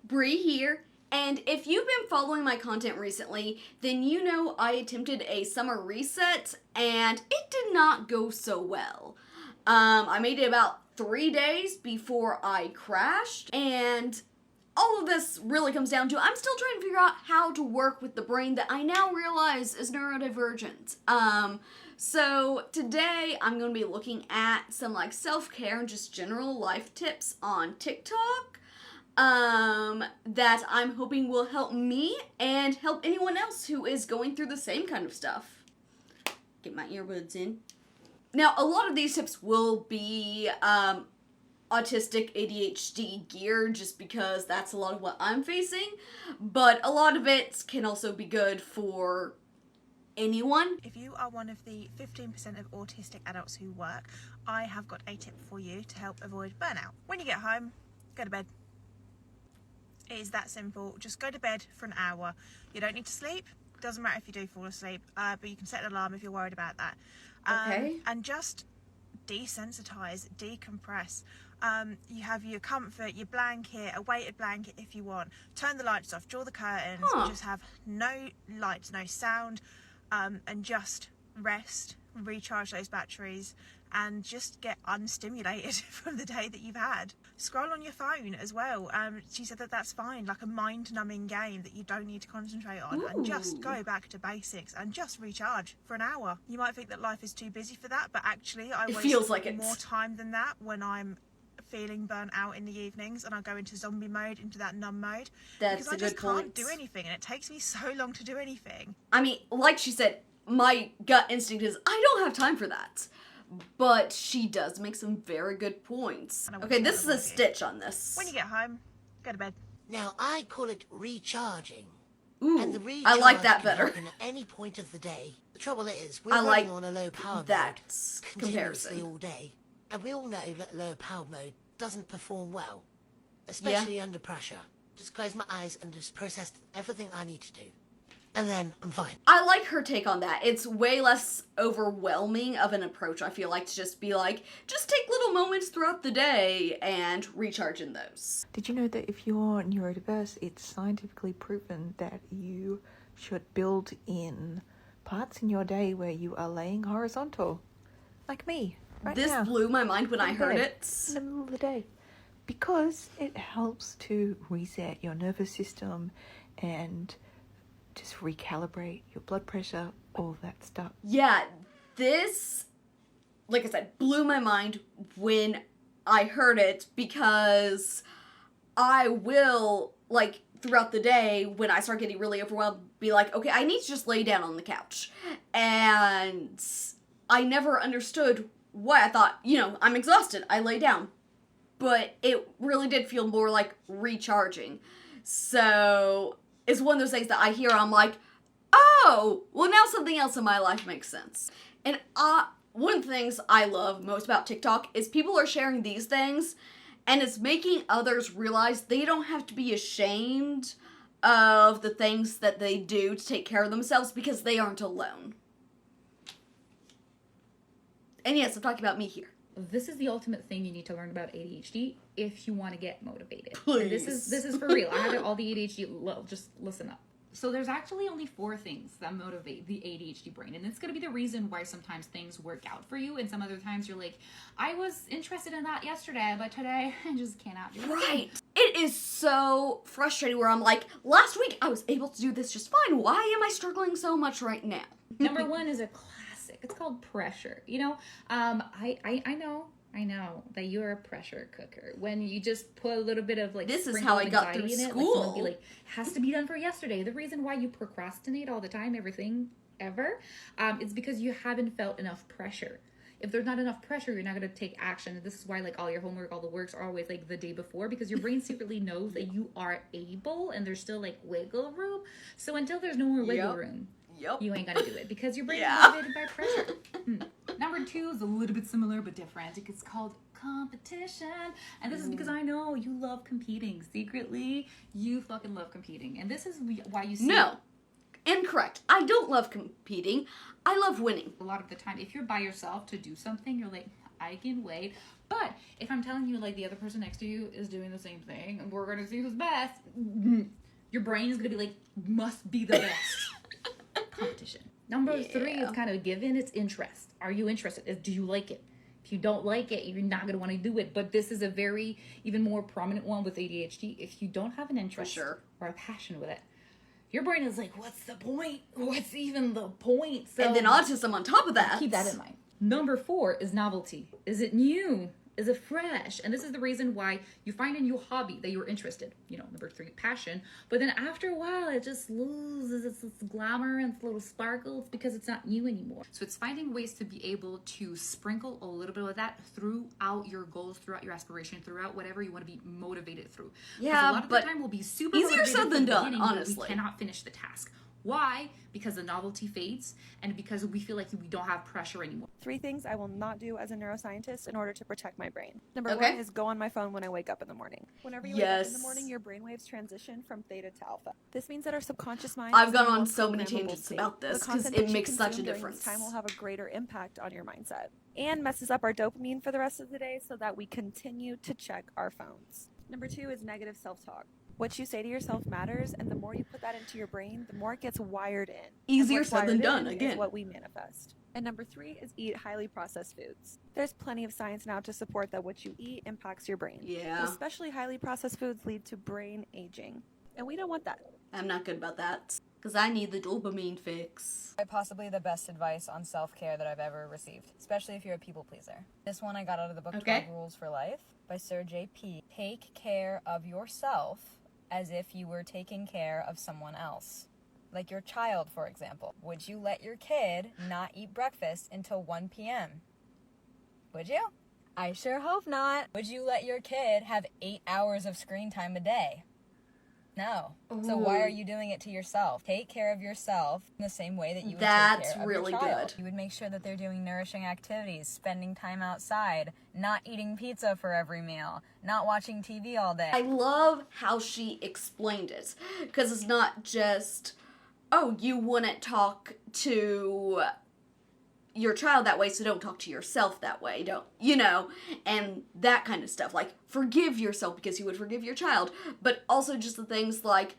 Bree here, and if you've been following my content recently, then you know I attempted a summer reset, and it did not go so well. I made it about 3 days before I crashed, and all of this really comes down to I'm still trying to figure out how to work with the brain that I now realize is neurodivergent. So today I'm going to be looking at some self-care and just general life tips on TikTok that I'm hoping will help me and help anyone else who is going through the same kind of stuff. Get my earbuds in. Now, a lot of these tips will be autistic ADHD gear just because that's a lot of what I'm facing, but a lot of it can also be good for anyone. If you are one of the 15% of autistic adults who work, I have got a tip for you to help avoid burnout. When you get home, go to bed. It is that simple. Just go to bed for an hour. You don't need to sleep. Doesn't matter if you do fall asleep, but you can set an alarm if you're worried about that. Okay. And just desensitize, decompress. You have your comfort, your blanket, a weighted blanket if you want. Turn the lights off, draw the curtains, just have no lights, no sound, and just rest, recharge those batteries, and just get unstimulated from the day that you've had. Scroll on your phone as well. She said that that's fine, like a mind-numbing game that you don't need to concentrate on. And just go back to basics and just recharge for an hour. You might think that life is too busy for that, but actually I waste more time than that when I'm feeling burnt out in the evenings and I go into zombie mode, into that numb mode. That's because I just can't do anything, and it takes me so long to do anything. I mean, like she said, my gut instinct is I don't have time for that. But she does make some very good points. Okay, this is a stitch on this. When you get home, go to bed. Now, I call it recharging. Ooh, and the recharge I like that can better. happen at any point of the day. The trouble is, we're I running like on a low power that mode comparison. continuously all day. And we all know that low power mode doesn't perform well. Especially under pressure. Just close my eyes and just process everything I need to do. And then I'm fine. I like her take on that. It's way less overwhelming of an approach, I feel like, to just be like, just take little moments throughout the day and recharge in those. Did you know that if you're neurodiverse, it's scientifically proven that you should build in parts in your day where you are laying horizontal, like me right This now, blew my mind when I heard it. in the middle of the day, because it helps to reset your nervous system and just recalibrate your blood pressure, all that stuff. Yeah, this, like I said, blew my mind when I heard it, because I will, throughout the day, when I start getting really overwhelmed, be like, okay, I need to just lay down on the couch. And I never understood why. I thought, I'm exhausted, I lay down. But it really did feel more like recharging. So it's one of those things that I hear, I'm like, oh, well, now something else in my life makes sense. And one of the things I love most about TikTok is people are sharing these things, and it's making others realize they don't have to be ashamed of the things that they do to take care of themselves, because they aren't alone. And yes, I'm talking about me here. This is the ultimate thing you need to learn about ADHD if you want to get motivated. Please. This is for real. I have all the ADHD. Just listen up. So there's actually only 4 things that motivate the ADHD brain, and it's going to be the reason why sometimes things work out for you, and some other times you're like, I was interested in that yesterday, but today I just cannot do it. Right. It is so frustrating where I'm like, last week I was able to do this just fine. Why am I struggling so much right now? Number 1 is a classic. It's called pressure. I know that you're a pressure cooker. When you just put a little bit of this is how I got through school. It, like, has to be done for yesterday. The reason why you procrastinate all the time, everything ever, is because you haven't felt enough pressure. If there's not enough pressure, you're not going to take action. And this is why all your homework, all the works are always the day before, because your brain secretly knows that you are able and there's still wiggle room. So until there's no more wiggle room, you ain't gonna do it, because your brain is motivated by pressure. Number 2 is a little bit similar but different. It's called competition. And this is because I know you love competing. Secretly, you fucking love competing. And this is why you see... No. Incorrect. I don't love competing. I love winning. A lot of the time, if you're by yourself to do something, you're like, I can wait. But if I'm telling you, like, the other person next to you is doing the same thing, and we're going to see who's best, your brain is going to be like, must be the best. Competition. Number 3 is kind of a given. It's interest. Are you interested? Do you like it? If you don't like it, you're not going to want to do it. But this is a very, even more prominent one with ADHD. If you don't have an interest or a passion with it, your brain is like, what's the point? What's even the point? So, and then autism on top of that. Keep that in mind. Number 4 is novelty. Is it new? Is it fresh? And this is the reason why you find a new hobby that you're interested. You know, number 3, passion. But then after a while, it just loses its glamour and its little sparkle. It's because it's not new anymore. So it's finding ways to be able to sprinkle a little bit of that throughout your goals, throughout your aspiration, throughout whatever you want to be motivated through. Yeah, a lot of the time we'll be super easier said than done, honestly. But we cannot finish the task. Why? Because the novelty fades and because we feel like we don't have pressure anymore. 3 things I will not do as a neuroscientist in order to protect my brain. Number 1 is go on my phone when I wake up in the morning. Whenever you wake up in the morning, your brainwaves transition from theta to alpha. This means that our subconscious mind I've gone on so many tangents about this because it makes such a difference. Time will have a greater impact on your mindset and messes up our dopamine for the rest of the day so that we continue to check our phones. Number 2 is negative self-talk. What you say to yourself matters, and the more you put that into your brain, the more it gets wired in. Easier said than done, again. Is what we manifest. And number 3 is eat highly processed foods. There's plenty of science now to support that what you eat impacts your brain. Yeah. But especially highly processed foods lead to brain aging. And we don't want that. I'm not good about that. Because I need the dopamine fix. Possibly the best advice on self-care that I've ever received, especially if you're a people pleaser. This one I got out of the book 12 Rules for Life by Sir J.P. Take care of yourself as if you were taking care of someone else. Like your child, for example. Would you let your kid not eat breakfast until 1 p.m.? Would you? I sure hope not. Would you let your kid have 8 hours of screen time a day? No. Ooh. So why are you doing it to yourself? Take care of yourself in the same way that you would That's take care really of your child. good. You would make sure that they're doing nourishing activities, spending time outside, not eating pizza for every meal, not watching TV all day. I love how she explained it. Because it's not just, oh, you wouldn't talk to your child that way, so don't talk to yourself that way, don't, you know, and that kind of stuff, like, forgive yourself because you would forgive your child, but also just the things like,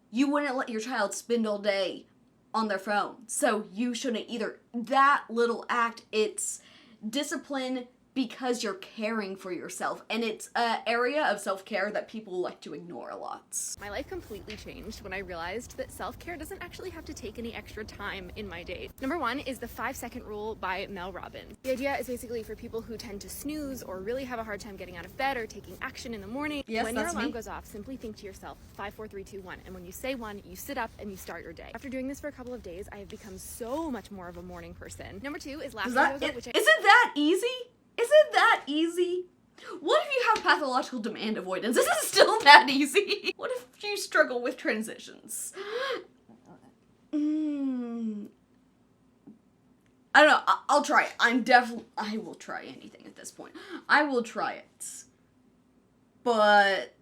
you wouldn't let your child spend all day on their phone, so you shouldn't either. That little act, it's discipline because you're caring for yourself, and it's an area of self-care that people like to ignore a lot. My life completely changed when I realized that self-care doesn't actually have to take any extra time in my day. Number 1 is the 5-second rule by Mel Robbins. The idea is basically for people who tend to snooze or really have a hard time getting out of bed or taking action in the morning. Yes, when your that's alarm me. goes off, simply think to yourself, 5, 4, 3, 2, 1. And when you say 1, you sit up and you start your day. After doing this for a couple of days, I have become so much more of a morning person. Number 2 is laughter yoga, which Isn't that easy? Isn't that easy? What if you have pathological demand avoidance? Is it still that easy? What if you struggle with transitions? I don't know. I'll try it. I will try anything at this point. I will try it. But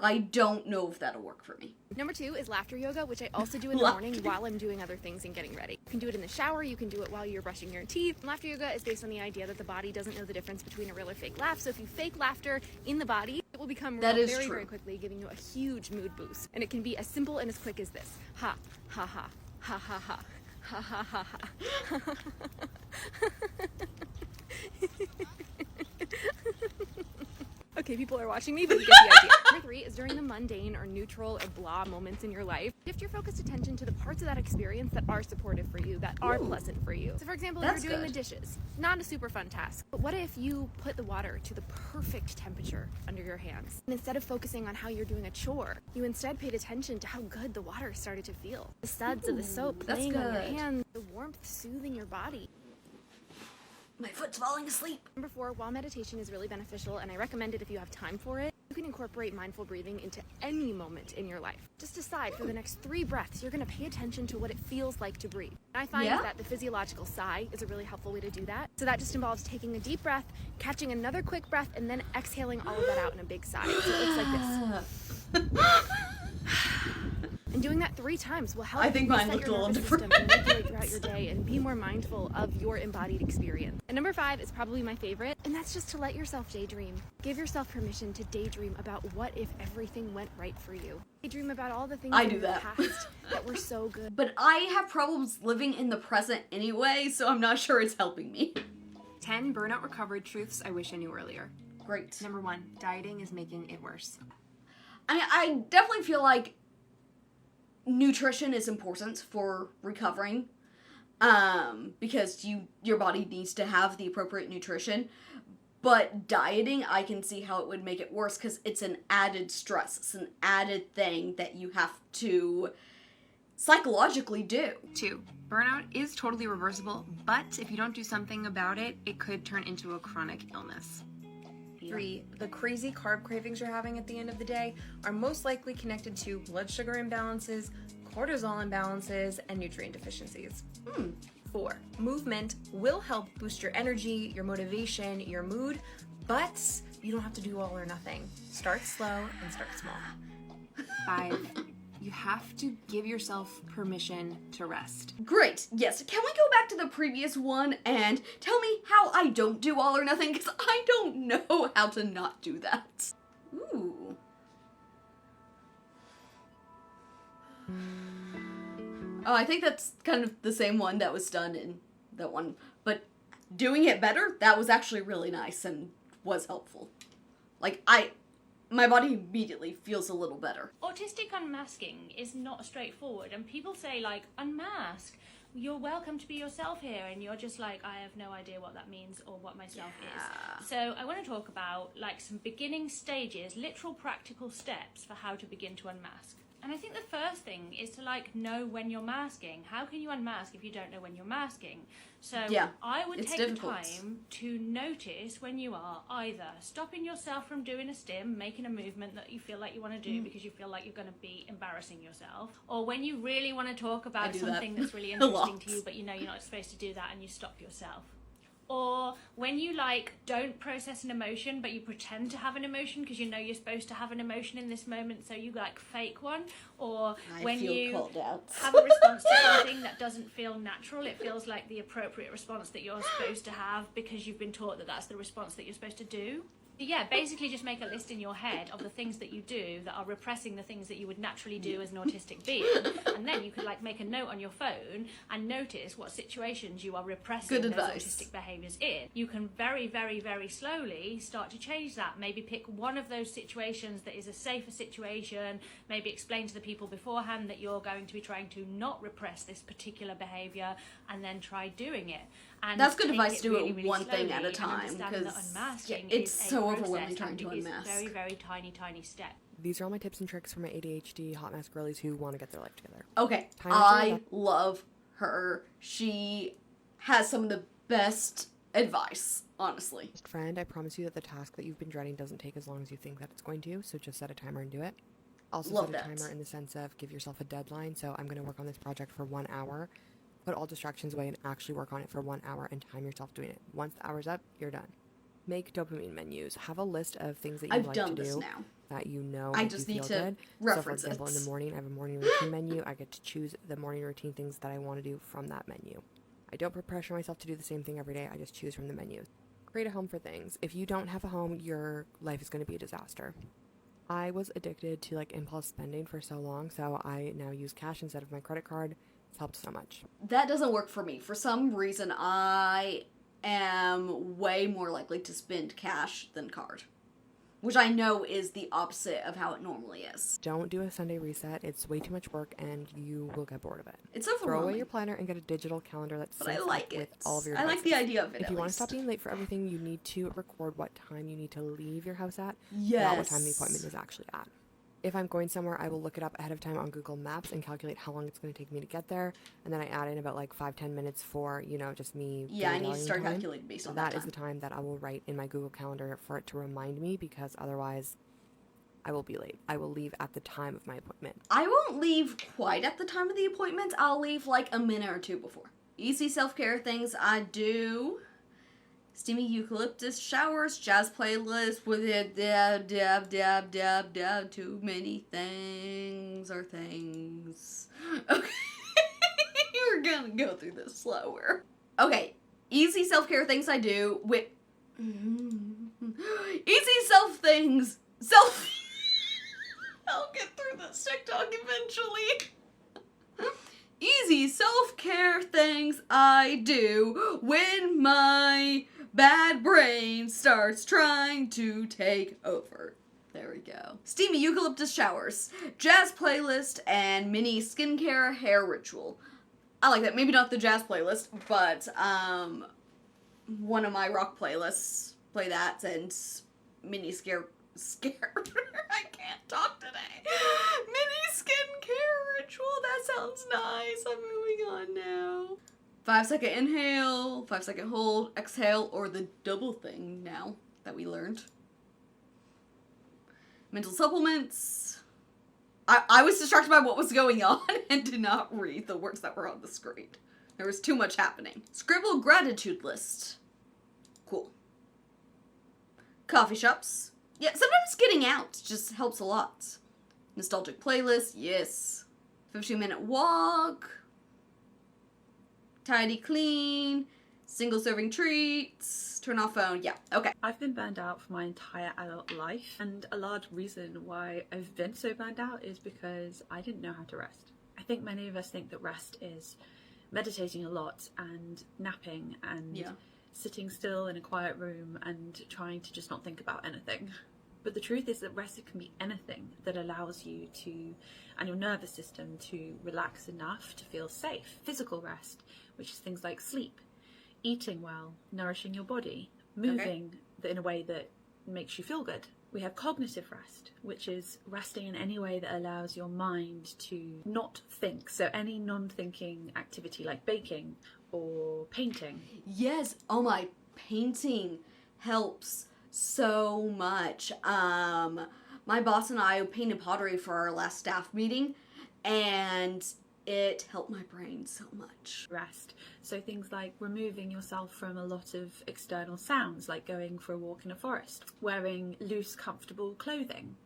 I don't know if that'll work for me. Number 2 is laughter yoga, which I also do in the morning while I'm doing other things and getting ready. You can do it in the shower, you can do it while you're brushing your teeth. Laughter yoga is based on the idea that the body doesn't know the difference between a real or fake laugh, so if you fake laughter in the body, it will become real very, very quickly, giving you a huge mood boost. And it can be as simple and as quick as this. Ha, ha, ha, ha, ha, ha, ha, ha, ha, ha. Okay, people are watching me, but you get the idea. Number 3 is during the mundane or neutral or blah moments in your life, shift your focused attention to the parts of that experience that are supportive for you, that are pleasant for you. So for example, if you're doing the dishes, not a super fun task, but what if you put the water to the perfect temperature under your hands? And instead of focusing on how you're doing a chore, you instead paid attention to how good the water started to feel. The suds of the soap playing on your hands, the warmth soothing your body. My foot's falling asleep. Number 4, while meditation is really beneficial, and I recommend it if you have time for it, you can incorporate mindful breathing into any moment in your life. Just decide for the next 3 breaths, you're going to pay attention to what it feels like to breathe. And I find that the physiological sigh is a really helpful way to do that. So that just involves taking a deep breath, catching another quick breath, and then exhaling all of that out in a big sigh. So it looks like this. And doing that 3 times will help I think mine reset looked a your little nervous different. system and regulate throughout your day and be more mindful of your embodied experience. And number 5 is probably my favorite, and that's just to let yourself daydream. Give yourself permission to daydream about what if everything went right for you. Daydream about all the things I in do your that. past that were so good. But I have problems living in the present anyway, so I'm not sure it's helping me. 10 burnout recovery truths I wish I knew earlier. Great. Number 1, dieting is making it worse. I definitely feel like nutrition is important for recovering, because your body needs to have the appropriate nutrition. But dieting, I can see how it would make it worse because it's an added stress. It's an added thing that you have to psychologically do. 2, burnout is totally reversible, but if you don't do something about it, it could turn into a chronic illness. 3, the crazy carb cravings you're having at the end of the day are most likely connected to blood sugar imbalances, cortisol imbalances, and nutrient deficiencies. 4, movement will help boost your energy, your motivation, your mood, but you don't have to do all or nothing. Start slow and start small. 5, you have to give yourself permission to rest. Great. Yes. Can we go back to the previous one and tell me how I don't do all or nothing? Because I don't know how to not do that. Ooh. Oh, I think that's kind of the same one that was done in that one. But doing it better, that was actually really nice and was helpful. Like, my body immediately feels a little better. Autistic unmasking is not straightforward, and people say, like, unmask. You're welcome to be yourself here, and you're just like, I have no idea what that means or what myself is. So I want to talk about, like, some beginning stages, literal practical steps for how to begin to unmask. And I think the first thing is to, like, know when you're masking. How can you unmask if you don't know when you're masking? So yeah, I would take difficult. the time to notice when you are either stopping yourself from doing a stim, making a movement that you feel like you want to do because you feel like you're going to be embarrassing yourself, or when you really want to talk about something that's really interesting to you, but you know you're not supposed to do that and you stop yourself. Or when you, like, don't process an emotion, but you pretend to have an emotion because you know you're supposed to have an emotion in this moment, so you, like, fake one. Or when you have a response to something that doesn't feel natural, it feels like the appropriate response that you're supposed to have because you've been taught that that's the response that you're supposed to do. Yeah, basically just make a list in your head of the things that you do that are repressing the things that you would naturally do as an autistic being, and then you could, like, make a note on your phone and notice what situations you are repressing those autistic behaviours in. You can very, very, very slowly start to change that. Maybe pick one of those situations that is a safer situation, maybe explain to the people beforehand that you're going to be trying to not repress this particular behaviour, and then try doing it. And that's good advice to do really, it really one thing at a time, because it's so overwhelming trying to unmask. Very, very tiny step. These are all my tips and tricks for my ADHD hot mess girlies who want to get their life together. Okay, I love her. She has some of the best advice, honestly. Friend, I promise you that the task that you've been dreading doesn't take as long as you think that it's going to, so just set a timer and do it. Also set a timer in the sense of give yourself a deadline, so I'm going to work on this project for 1 hour. Put all distractions away and actually work on it for 1 hour and time yourself doing it. Once the hour's up, you're done. Make dopamine menus. Have a list of things that you like to do that you know make you feel good. So for example, in the morning, I have a morning routine menu. I get to choose the morning routine things that I want to do from that menu. I don't put pressure on myself to do the same thing every day. I just choose from the menu. Create a home for things. If you don't have a home, your life is going to be a disaster. I was addicted to, like, impulse spending for so long, so I now use cash instead of my credit card. It's helped so much. That doesn't work for me. For some reason, I am way more likely to spend cash than card, which I know is the opposite of how it normally is. Don't do a Sunday reset. It's way too much work, and you will get bored of it. It's overwhelming. Throw away your planner and get a digital calendar that's syncs with all of your devices. I like the idea of it. If you want to stop being late for everything, you need to record what time you need to leave your house at, yes, not what time the appointment is actually at. If I'm going somewhere, I will look it up ahead of time on Google Maps and calculate how long it's going to take me to get there. And then I add in about like 5-10 minutes for, you know, just me. Yeah, I need to start calculating based on that. That is the time that I will write in my Google Calendar for it to remind me, because otherwise I will be late. I will leave at the time of my appointment. I won't leave quite at the time of the appointment. I'll leave like a minute or two before. Easy self-care things I do Steamy eucalyptus showers, jazz playlist with it, dab, too many things or things. Okay, we're gonna go through this slower. Okay, easy self-care things I do with... Easy I'll get through this TikTok eventually. Easy self-care things I do when my bad brain starts trying to take over. There we go. Steamy eucalyptus showers, jazz playlist, and mini skincare hair ritual. I like that. Maybe not the jazz playlist, but one of my rock playlists play that, and mini scare. I can't talk today. Mini skincare ritual. That sounds nice. I'm moving on now. 5-second inhale, 5-second hold, exhale, or the double thing now that we learned. Mental supplements. I was distracted by what was going on and did not read the words that were on the screen. There was too much happening. Scribble gratitude list. Cool. Coffee shops. Yeah, sometimes getting out just helps a lot. Nostalgic playlist, yes. 15-minute walk. Tidy clean. Single serving treats. Turn off phone. Yeah, okay. I've been burned out for my entire adult life, and a large reason why I've been so burned out is because I didn't know how to rest. I think many of us think that rest is meditating a lot and napping and sitting still in a quiet room and trying to just not think about anything. But the truth is that rest can be anything that allows you to, and your nervous system, to relax enough to feel safe. Physical rest, which is things like sleep, eating well, nourishing your body, moving in a way that makes you feel good. We have cognitive rest, which is resting in any way that allows your mind to not think. So any non-thinking activity like baking or painting. Yes, oh my, painting helps so much. My boss and I painted pottery for our last staff meeting, and it helped my brain so much. Rest. So things like removing yourself from a lot of external sounds, like going for a walk in a forest, wearing loose, comfortable clothing,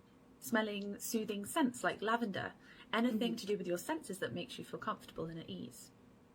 smelling soothing scents like lavender, anything to do with your senses that makes you feel comfortable and at ease.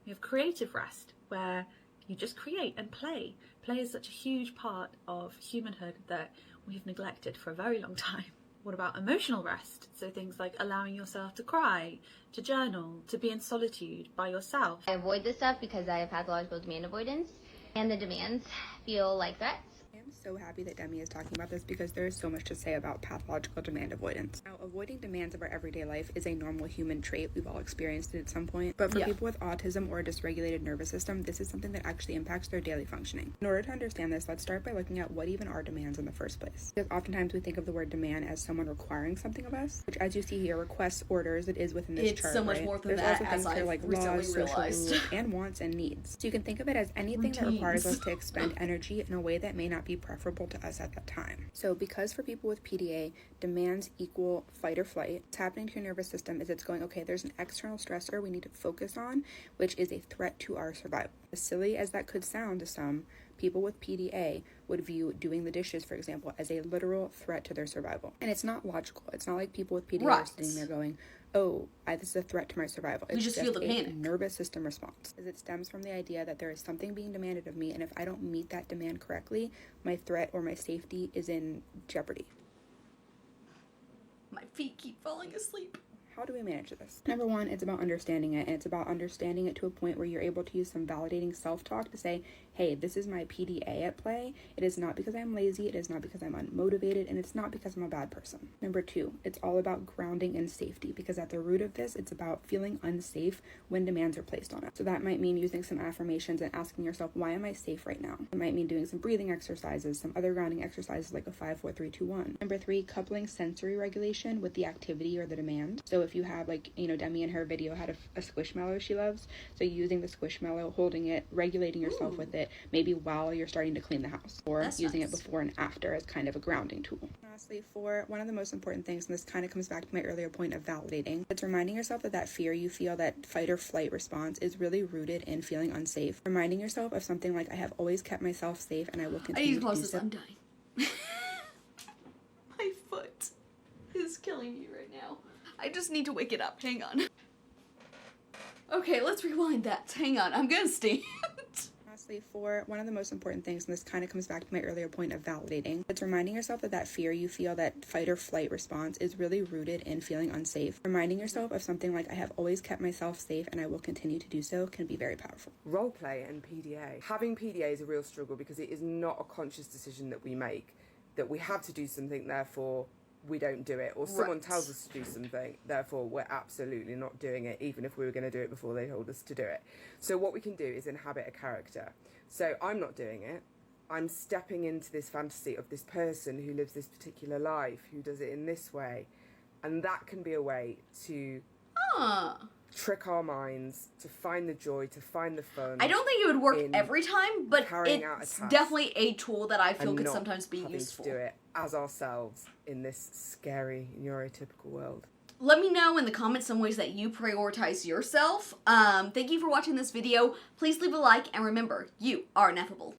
We have creative rest, where you just create and play. Play is such a huge part of humanhood that we've neglected for a very long time. What about emotional rest? So things like allowing yourself to cry, to journal, to be in solitude by yourself. I avoid this stuff because I have pathological demand avoidance, and the demands feel like threats. I'm so happy that Demi is talking about this because there is so much to say about pathological demand avoidance. Now, avoiding demands of our everyday life is a normal human trait. We've all experienced it at some point. But for people with autism or a dysregulated nervous system, this is something that actually impacts their daily functioning. In order to understand this, let's start by looking at what even are demands in the first place. Because oftentimes we think of the word demand as someone requiring something of us, which, as you see here, requests, orders, it is within this chart. It's so much more than that, as I've like recently laws, realized. social rules, and wants and needs. So you can think of it as anything that requires us to expend energy in a way that may not be preferable to us at that time. So because for people with PDA, demands equal fight or flight, what's happening to your nervous system is it's going, okay, there's an external stressor we need to focus on, which is a threat to our survival. As silly as that could sound to some, people with PDA would view doing the dishes, for example, as a literal threat to their survival. And it's not logical. It's not like people with PDA are sitting there going, oh, this is a threat to my survival. It's just feel the panic. Nervous system response. As it stems from the idea that there is something being demanded of me, and if I don't meet that demand correctly, my threat or my safety is in jeopardy. My feet keep falling asleep. How do we manage this? Number one, it's about understanding it, and it's about understanding it to a point where you're able to use some validating self-talk to say, hey, this is my PDA at play. It is not because I'm lazy, it is not because I'm unmotivated, and it's not because I'm a bad person. Number two, it's all about grounding and safety, because at the root of this, it's about feeling unsafe when demands are placed on it. So that might mean using some affirmations and asking yourself, why am I safe right now? It might mean doing some breathing exercises, some other grounding exercises like a 5, 4, 3, 2, 1. Number three, coupling sensory regulation with the activity or the demand. So if you have, like, you know, Demi in her video had a squishmallow she loves. So using the squishmallow, holding it, regulating yourself with it, maybe while you're starting to clean the house, or using it before and after as kind of a grounding tool. Lastly, for one of the most important things, and this kind of comes back to my earlier point of validating, it's reminding yourself that that fear you feel, that fight or flight response, is really rooted in feeling unsafe. Reminding yourself of something like, I have always kept myself safe and I will continue to do so. I'm dying. My foot is killing me right now. I just need to wake it up. Hang on. Okay, let's rewind that. Hang on, I'm gonna stand. Lastly, for one of the most important things, and this kind of comes back to my earlier point of validating, it's reminding yourself that that fear you feel, that fight or flight response, is really rooted in feeling unsafe. Reminding yourself of something like, I have always kept myself safe and I will continue to do so, can be very powerful. Roleplay and PDA. Having PDA is a real struggle because it is not a conscious decision that we make, that we have to do something, therefore we don't do it, or someone tells us to do something, therefore we're absolutely not doing it, even if we were going to do it before they told us to do it. So what we can do is inhabit a character. So I'm not doing it, I'm stepping into this fantasy of this person who lives this particular life, who does it in this way, and that can be a way to trick our minds, to find the joy, to find the fun. I don't think it would work every time, but it's definitely a tool that I feel could sometimes be useful. To do it as ourselves in this scary neurotypical world. Let me know in the comments some ways that you prioritize yourself. Thank you for watching this video. Please leave a like, and remember, you are ineffable.